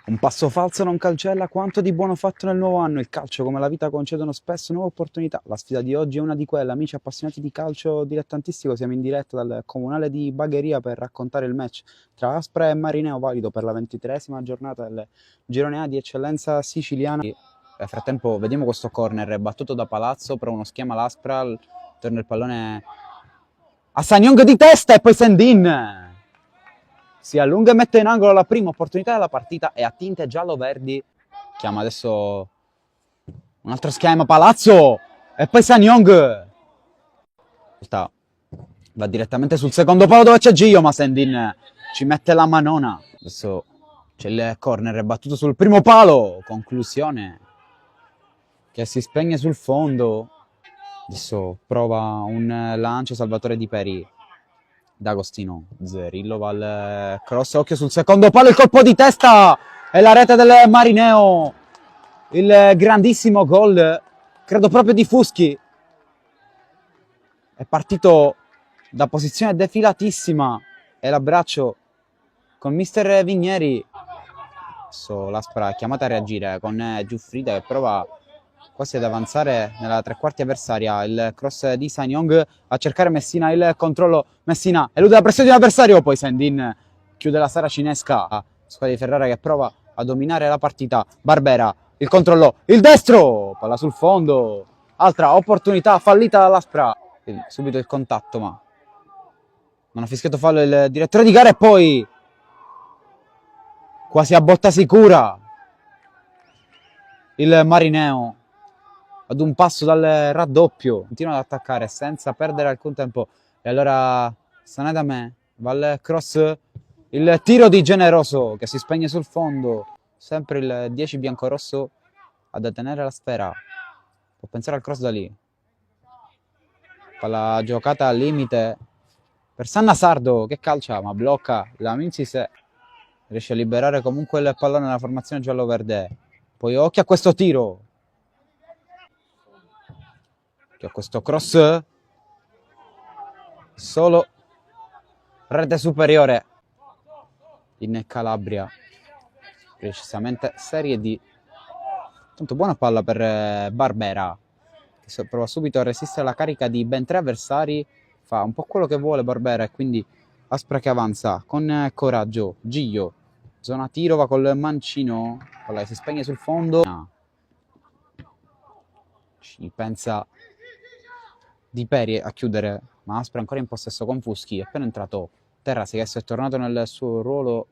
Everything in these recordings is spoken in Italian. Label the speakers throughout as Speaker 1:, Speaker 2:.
Speaker 1: Un passo falso non cancella quanto di buono fatto nel nuovo anno. Il calcio, come la vita, concedono spesso nuove opportunità. La sfida di oggi è una di quelle. Amici appassionati di calcio dilettantistico, siamo in diretta dal comunale di Bagheria per raccontare il match tra Aspra e Marineo, valido per la 23esima giornata del girone A di eccellenza siciliana. Nel frattempo vediamo questo corner battuto da Palazzo, però uno schema l'Aspra, torna il pallone a Sanyong di testa e poi Sendin si allunga e mette in angolo la prima opportunità della partita e a tinte giallo-verdi chiama adesso un altro schema Palazzo e poi Sanyong va direttamente sul secondo palo dove c'è Gio, ma Sendin ci mette la manona. Adesso c'è il corner battuto sul primo palo, conclusione che si spegne sul fondo. Adesso prova un lancio Salvatore Di Peri. D'Agostino, Zerillo va al cross, occhio sul secondo palo, il colpo di testa e la rete del Marineo, il grandissimo gol, credo proprio di Fuschi, è partito da posizione defilatissima e l'abbraccio con mister Vigneri. Adesso l'Aspra è chiamata a reagire con Giuffrida che prova quasi ad avanzare nella tre quarti avversaria, il cross di Sanyong a cercare Messina, il controllo, Messina elude la pressione di un avversario, poi Sendin chiude la saracinesca, squadra di Ferrara che prova a dominare la partita, Barbera, il controllo, il destro, palla sul fondo, altra opportunità fallita dall'Aspra, subito il contatto ma non ha fischiato fallo il direttore di gara e poi quasi a botta sicura il Marineo ad un passo dal raddoppio, continua ad attaccare senza perdere alcun tempo e allora Sanedame va al cross, il tiro di Generoso che si spegne sul fondo, sempre il 10 biancorosso a detenere la sfera, può pensare al cross da lì, palla giocata al limite per Sanna Sardo che calcia ma blocca la Minzis, riesce a liberare comunque il pallone nella formazione giallo-verde, poi occhio a questo tiro, occhio a questo cross, solo rete superiore in Calabria, precisamente Serie D. Tanto buona palla per Barbera che prova subito a resistere alla carica di ben tre avversari, fa un po' quello che vuole Barbera e quindi Aspra che avanza con coraggio, Gio, zona tiro, va col mancino, palla che si spegne sul fondo, ci pensa Di Peri a chiudere, ma Aspra ancora in possesso con Fuschi, è appena entrato Terrasi che adesso è tornato nel suo ruolo.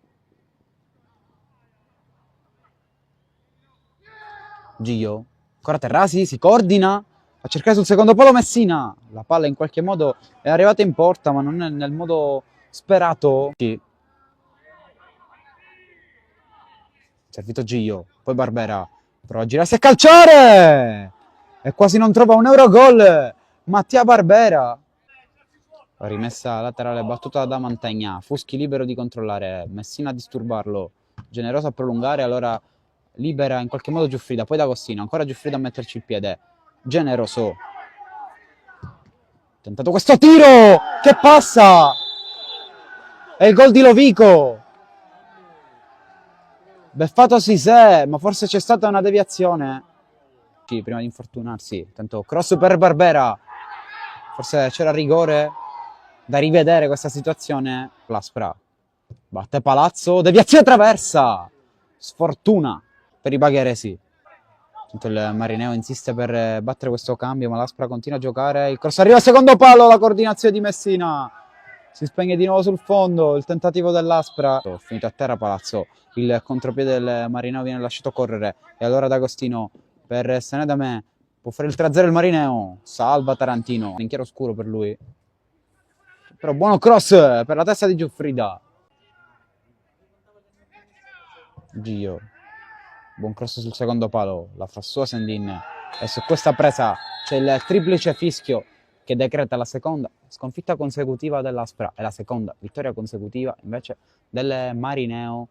Speaker 1: Gio, ancora Terrasi, si coordina a cercare sul secondo palo Messina, la palla in qualche modo è arrivata in porta ma non è nel modo sperato. Servito Gio, poi Barbera prova a girarsi a calciare e quasi non trova un Eurogol Mattia Barbera. Rimessa laterale battuta da Mantegna, Fuschi libero di controllare, Messina a disturbarlo, Generoso a prolungare, allora libera in qualche modo Giuffrida, poi D'Agostino, ancora Giuffrida a metterci il piede, Generoso, tentato questo tiro, che passa, è il gol di Lovico, beffato Sisè, ma forse c'è stata una deviazione, prima di infortunarsi, tanto cross per Barbera, forse c'era rigore, da rivedere questa situazione, l'Aspra batte Palazzo, deviazione traversa, sfortuna per i bagheresi. Il Marineo insiste per battere questo cambio, ma l'Aspra continua a giocare, il cross arriva al secondo palo, la coordinazione di Messina, si spegne di nuovo sul fondo, il tentativo dell'Aspra, finito a terra Palazzo, il contropiede del Marineo viene lasciato correre, e allora D'Agostino per Senedame, può fare il 3-0 il Marineo, salva Tarantino, in chiaro scuro per lui. Però buono cross per la testa di Giuffrida. Gio. Buon cross sul secondo palo. La fa sua Sendin. E su questa presa c'è il triplice fischio che decreta la seconda sconfitta consecutiva dell'Aspra e la seconda vittoria consecutiva invece del Marineo.